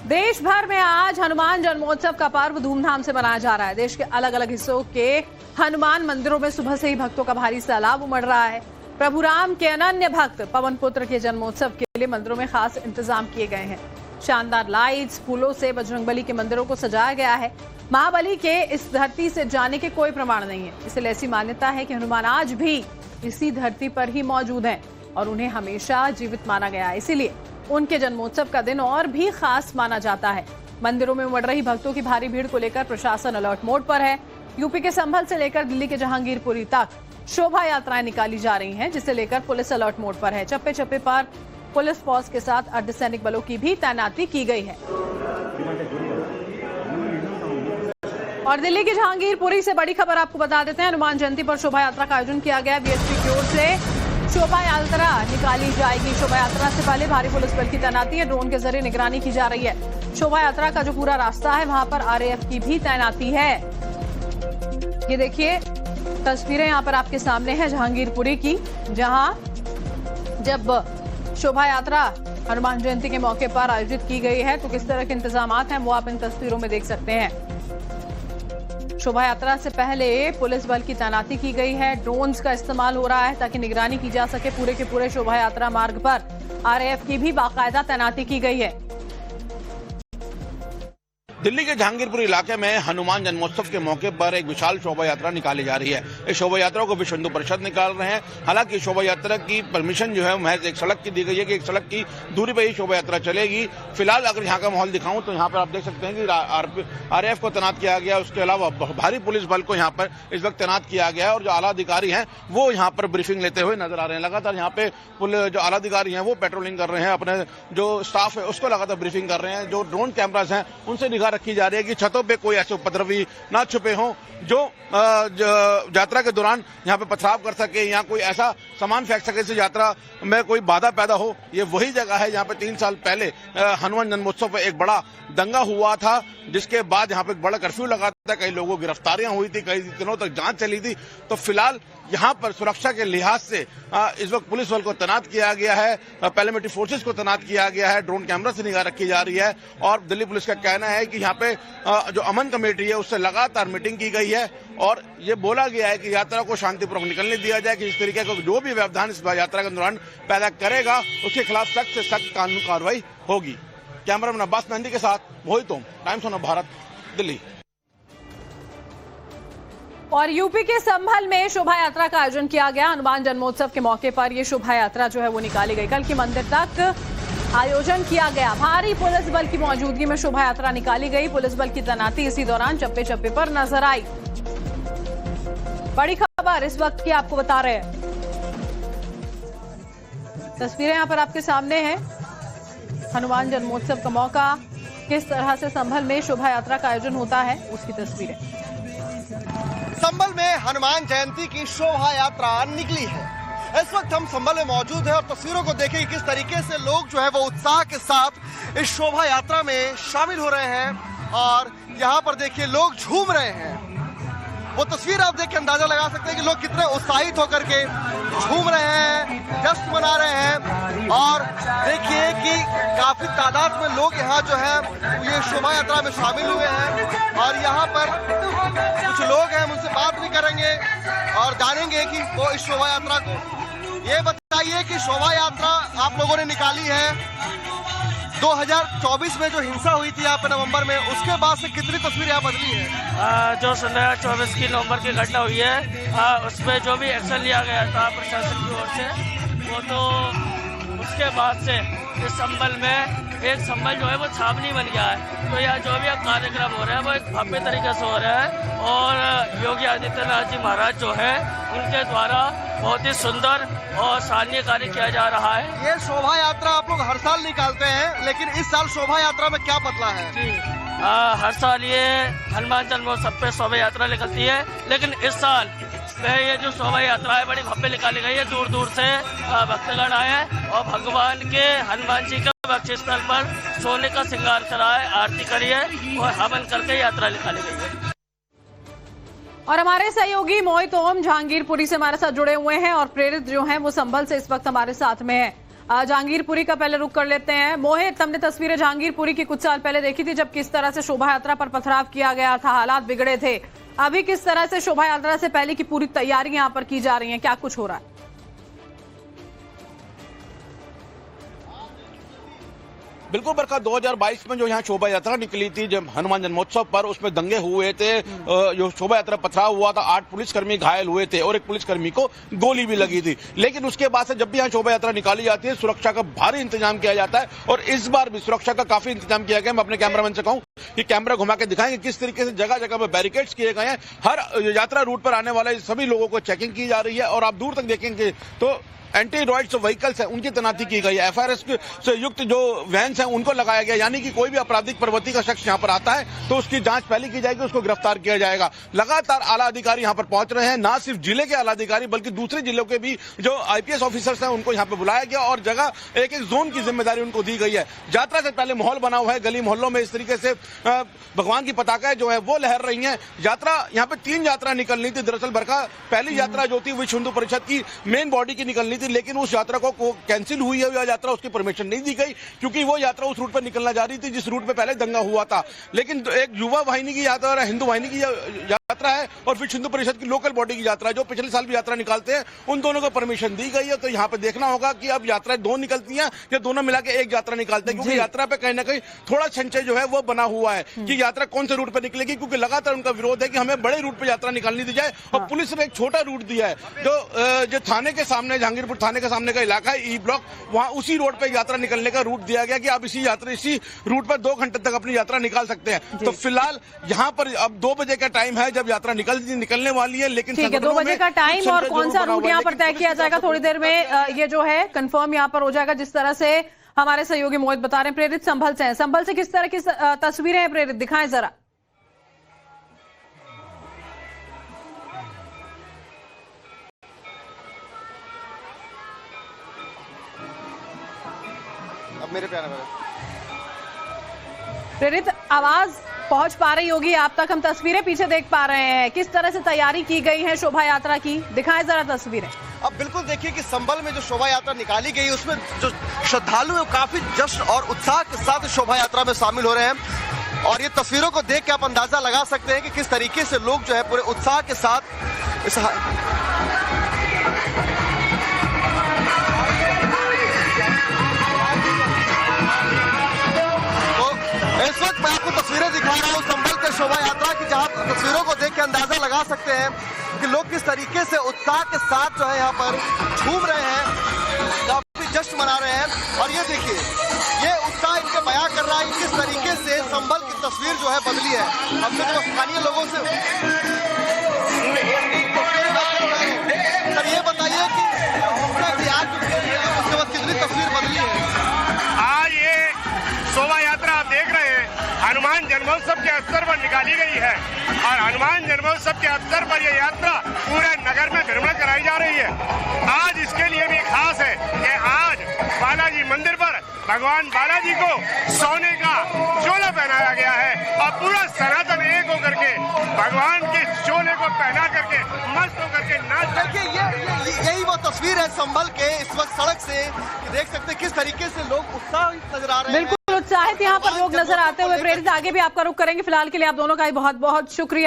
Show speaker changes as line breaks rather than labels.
देश भर में आज हनुमान जन्मोत्सव का पर्व धूमधाम से मनाया जा रहा है। देश के अलग अलग हिस्सों के हनुमान मंदिरों में सुबह से ही भक्तों का भारी सैलाब उमड़ रहा है। प्रभु राम के अनन्य भक्त पवन पुत्र के जन्मोत्सव के लिए मंदिरों में खास इंतजाम किए गए हैं। शानदार लाइट्स, फूलों से बजरंगबली के मंदिरों को सजाया गया है। महाबली के इस धरती से जाने के कोई प्रमाण नहीं है, इसलिए ऐसी मान्यता है कि हनुमान आज भी इसी धरती पर ही मौजूद हैं और उन्हें हमेशा जीवित माना गया है। इसीलिए उनके जन्मोत्सव का दिन और भी खास माना जाता है। मंदिरों में उमड़ रही भक्तों की भारी भीड़ को लेकर प्रशासन अलर्ट मोड पर है। यूपी के संभल से लेकर दिल्ली के जहांगीरपुरी तक शोभा यात्राएं निकाली जा रही हैं, जिसे लेकर पुलिस अलर्ट मोड पर है। चप्पे चप्पे पर पुलिस फोर्स के साथ अर्धसैनिक बलों की भी तैनाती की गई है। और दिल्ली के जहांगीरपुरी से बड़ी खबर आपको बता देते हैं। हनुमान जयंती पर शोभा यात्रा का आयोजन किया गया। बीएसपी की ओर से शोभा यात्रा निकाली जाएगी। शोभा यात्रा से पहले भारी पुलिस बल की तैनाती है। ड्रोन के जरिए निगरानी की जा रही है। शोभा यात्रा का जो पूरा रास्ता है वहां पर आरएएफ की भी तैनाती है। ये देखिए तस्वीरें यहाँ पर आपके सामने हैं जहांगीरपुरी की, जहां जब शोभा यात्रा हनुमान जयंती के मौके पर आयोजित की गई है तो किस तरह के इंतजाम हैं वो आप इन तस्वीरों में देख सकते हैं। शोभा यात्रा से पहले पुलिस बल की तैनाती की गई है। ड्रोन्स का इस्तेमाल हो रहा है ताकि निगरानी की जा सके। पूरे के पूरे शोभा यात्रा मार्ग पर आरएएफ की भी बाकायदा तैनाती की गई है।
दिल्ली के जहांगीरपुर इलाके में हनुमान जन्मोत्सव के मौके पर एक विशाल शोभा यात्रा निकाली जा रही है। इस शोभा यात्रा को विश्व हिंदू परिषद निकाल रहे हैं। हालांकि शोभा यात्रा की परमिशन जो है महज एक सड़क की दी गई है कि एक सड़क की दूरी पर ही शोभा यात्रा चलेगी। फिलहाल अगर यहाँ का माहौल दिखाऊं तो यहाँ पर आप देख सकते हैं कि आरएएफ को तैनात किया गया। उसके अलावा भारी पुलिस बल को यहाँ पर इस वक्त तैनात किया गया है और जो आला अधिकारी हैं वो यहाँ पर ब्रीफिंग लेते हुए नजर आ रहे हैं। लगातार यहाँ पे जो आला अधिकारी हैं वो पेट्रोलिंग कर रहे हैं, अपने जो स्टाफ है उसको लगातार ब्रीफिंग कर रहे हैं। जो ड्रोन कैमराज हैं उनसे निगाह रखी जा रही है कि छतों पे कोई ऐसे उपद्रवी ना छुपे हों जो यात्रा के दौरान यहाँ पे पथराव कर सके या कोई ऐसा सामान फेंक सके जिससे यात्रा में कोई बाधा पैदा हो। ये वही जगह है जहाँ पे 3 साल पहले हनुमान जन्मोत्सव पे एक बड़ा दंगा हुआ था, जिसके बाद यहाँ पे एक बड़ा कर्फ्यू लगा था। कई लोगों की गिरफ्तारियां हुई थी, कई दिनों तक जांच चली थी। तो फिलहाल यहाँ पर सुरक्षा के लिहाज से इस वक्त पुलिस बल को तैनात किया गया है, पैरामिलिट्री फोर्सेस को तैनात किया गया है, ड्रोन कैमरा से निगाह रखी जा रही है। और दिल्ली पुलिस का कहना है कि यहाँ पे जो अमन कमेटी है उससे लगातार मीटिंग की गई है और ये बोला गया है कि यात्रा को शांतिपूर्वक निकलने दिया जाए। कि इस तरीके का जो भी व्यवधान इस यात्रा के दौरान पैदा करेगा उसके खिलाफ सख्त से सख्त कानूनी कार्रवाई होगी। कैमरामैन अब्बास मेहंदी के साथ मोहित ओम, टाइम्स ऑफ भारत, दिल्ली।
और यूपी के संभल में शोभा यात्रा का आयोजन किया गया। हनुमान जन्मोत्सव के मौके पर यह शोभा यात्रा जो है वो निकाली गई। कल के मंदिर तक आयोजन किया गया। भारी पुलिस बल की मौजूदगी में शोभा यात्रा निकाली गई। पुलिस बल की तैनाती इसी दौरान चप्पे चप्पे पर नजर आई। बड़ी खबर इस वक्त की आपको बता रहे हैं। तस्वीरें यहां पर आपके सामने हैं। हनुमान जन्मोत्सव का मौका, किस तरह से संभल में शोभा यात्रा का आयोजन होता है उसकी तस्वीरें।
संभल में हनुमान जयंती की शोभा यात्रा निकली है। इस वक्त हम संभल में मौजूद हैं और तस्वीरों को देखें किस तरीके से लोग जो है वो उत्साह के साथ इस शोभा यात्रा में शामिल हो रहे हैं और यहाँ पर देखिए लोग झूम रहे हैं। वो तस्वीर आप देख के अंदाजा लगा सकते हैं कि लोग कितने उत्साहित होकर के झूम रहे हैं, जश्न मना रहे हैं। और देखिए कि काफी तादाद में लोग यहाँ जो है ये शोभा यात्रा में शामिल हुए हैं और यहाँ पर कुछ लोग हैं, उनसे बात भी करेंगे और जानेंगे कि वो इस शोभा यात्रा को, ये बताइए कि शोभा यात्रा आप लोगों ने निकाली है 2024 में जो हिंसा हुई थी यहाँ पे नवंबर में, उसके बाद से कितनी तस्वीरें यहाँ बदली है?
जो 2024 की नवंबर की घटना हुई है उसमें जो भी एक्शन लिया गया था प्रशासन की ओर से, वो तो उसके बाद से इस संभल में एक संभल जो है वो छावनी बन गया है। तो यहाँ जो भी कार्यक्रम हो रहे हैं वो एक भव्य तरीके से हो रहा है और योगी आदित्यनाथ जी महाराज जो है उनके द्वारा बहुत ही सुंदर और सराहनीय कार्य किया जा रहा है।
ये शोभा यात्रा आप लोग हर साल निकालते हैं, लेकिन इस साल शोभा यात्रा में क्या बदला है?
जी हर साल ये हनुमान जन्मोत्सव पे शोभा यात्रा निकलती है, लेकिन इस साल ये जो शोभा यात्रा है बड़ी भव्य निकाली गई है। दूर दूर से भक्तगण आए हैं और भगवान के हनुमान जी के बख्शी स्थल पर सोने का श्रृंगार करा है, आरती करी है और हवन करके यात्रा निकाली गई है।
और हमारे सहयोगी मोहित ओम जहांगीरपुरी से हमारे साथ जुड़े हुए हैं और प्रेरित जो हैं वो संभल से इस वक्त हमारे साथ में है। जहांगीरपुरी का पहले रुख कर लेते हैं। मोहित, हमने तस्वीरें जहांगीरपुरी की कुछ साल पहले देखी थी जब किस तरह से शोभा यात्रा पर पथराव किया गया था, हालात बिगड़े थे। अभी किस तरह से शोभा यात्रा से पहले की पूरी तैयारी यहाँ पर की जा रही है, क्या कुछ हो रहा है?
बिल्कुल बरका 2022 में जो यहाँ शोभा यात्रा निकली थी जब हनुमान जन्मोत्सव पर, उसमें दंगे हुए थे, जो शोभा यात्रा पथराव हुआ था, 8 पुलिसकर्मी घायल हुए थे और एक पुलिसकर्मी को गोली भी लगी थी। लेकिन उसके बाद से जब भी यहाँ शोभा यात्रा निकाली जाती है सुरक्षा का भारी इंतजाम किया जाता है और इस बार भी सुरक्षा का काफी इंतजाम किया गया। मैं अपने कैमरामैन से कहूँ कि कैमरा घुमा के दिखाएंगे किस तरीके से जगह जगह पर बैरिकेड्स किए गए हैं। हर यात्रा रूट पर आने वाले सभी लोगों को चेकिंग की जा रही है और आप दूर तक देखेंगे तो एंटी रॉयड्स व्हीकल्स हैं उनकी तैनाती की गई है। एफआरएस से युक्त जो वैन्स हैं उनको लगाया गया, यानी कि कोई भी आपराधिक प्रवृत्ति का शख्स यहाँ पर आता है तो उसकी जांच पहले की जाएगी, उसको गिरफ्तार किया जाएगा। लगातार आला अधिकारी यहाँ पर पहुंच रहे हैं, ना सिर्फ जिले के आला अधिकारी बल्कि दूसरे जिलों के भी जो आईपीएस ऑफिसर्स हैं उनको यहाँ पे बुलाया गया और जगह एक एक जोन की जिम्मेदारी उनको दी गई है। यात्रा से पहले माहौल बना हुआ है, गली मोहल्लों में इस तरीके से भगवान की पताकाएं जो है वो लहर रही है। यात्रा यहाँ पे 3 यात्रा निकलनी थी दरअसल बरका। पहली यात्रा जो थी विश्व हिंदू परिषद की मेन बॉडी की निकलनी थी, लेकिन उस यात्रा को कैंसिल हुई है। यात्रा उसकी परमिशन नहीं दी गई क्योंकि वो यात्रा उस रूट पर निकलना जा रही थी जिस रूट पे पहले दंगा हुआ था। लेकिन एक युवा वाहिनी की यात्रा और हिंदू वाहिनी की यात्रा है और फिर हिंदू परिषद की लोकल बॉडी की यात्रा है जो पिछले साल भी यात्रा निकालते हैं, उन दोनों को परमिशन दी गई है। तो यहाँ पे देखना होगा कि अब यात्राएं 2 निकलती हैं या दोनों मिला के एक यात्रा निकालते हैं, क्योंकि यात्रा पे कहीं ना कहीं थोड़ा संशय जो है वो बना हुआ है कि यात्रा कौन से रूट पे निकलेगी, क्योंकि लगातार उनका विरोध है कि हमें बड़े रूट पे यात्रा निकालनी दी जाए और पुलिस ने एक छोटा रूट दिया है जो थाने के सामने, जहांगीरपुर थाने के सामने का इलाका है ई ब्लॉक, वहां उसी रोड पे यात्रा निकलने का रूट दिया गया कि आप इसी रूट पर 2 घंटे तक अपनी यात्रा निकाल सकते हैं। तो फिलहाल यहाँ पर अब 2 बजे का टाइम है जब यात्रा निकलने वाली है, लेकिन
ठीक है 2 बजे का टाइम और कौन सा रूट यहाँ पर तय किया जाएगा थोड़ी देर में ये जो है कंफर्म यहाँ पर हो जाएगा, जिस तरह से हमारे सहयोगी मोहित बता रहे हैं। प्रेरित संभल से हैं, संभल से किस तरह की तस्वीरें हैं प्रेरित, दिखाएं जरा।
अब मेरे प्यारे
प्रेरित आवाज पहुंच पा रही होगी आप तक, हम तस्वीरें पीछे देख पा रहे हैं, किस तरह से तैयारी की गई है शोभा यात्रा की, दिखाएं जरा तस्वीरें।
अब बिल्कुल देखिए कि संभल में जो शोभा यात्रा निकाली गई उसमें जो श्रद्धालु है काफी जश्न और उत्साह के साथ शोभा यात्रा में शामिल हो रहे हैं और ये तस्वीरों को देख के आप अंदाजा लगा सकते हैं कि किस तरीके से लोग जो है पूरे उत्साह के साथ इस वक्त मैं आपको तस्वीरें दिखा रहा हूँ संभल के शोभा यात्रा की, जहाँ तस्वीरों को देख के अंदाजा लगा सकते हैं कि लोग किस तरीके से उत्साह के साथ जो है यहाँ पर झूम रहे हैं, काफी जश्न मना रहे हैं। और ये देखिए ये उत्साह इनके बयां कर रहा है किस तरीके से संभल की तस्वीर जो है बदली है। हमने जो स्थानीय लोगों से सर ये बताइए कि आज उसके बाद कितनी तस्वीर बदली है?
आज ये शोभा यात्रा आप देख रहे हैं हनुमान जन्मोत्सव के अवसर पर निकाली गई है और हनुमान जन्मोत्सव के अवसर पर यह यात्रा पूरे नगर में भ्रमण कराई जा रही है। आज इसके लिए भी खास है कि आज बालाजी मंदिर पर भगवान बालाजी को सोने का चोला पहनाया गया है और पूरा सनातन एक होकर के भगवान के चोले को पहना करके मस्त होकर के नाच।
देखिए यही वो तस्वीर है संभल के इस वक्त सड़क से, देख सकते हैं किस तरीके से लोग उत्साहित नजर आ रहे हैं।
बिल्कुल उत्साहित यहाँ पर लोग नजर आते हुए। प्रेरित आगे भी आपका रुख करेंगे, फिलहाल के लिए आप दोनों का ही बहुत बहुत शुक्रिया।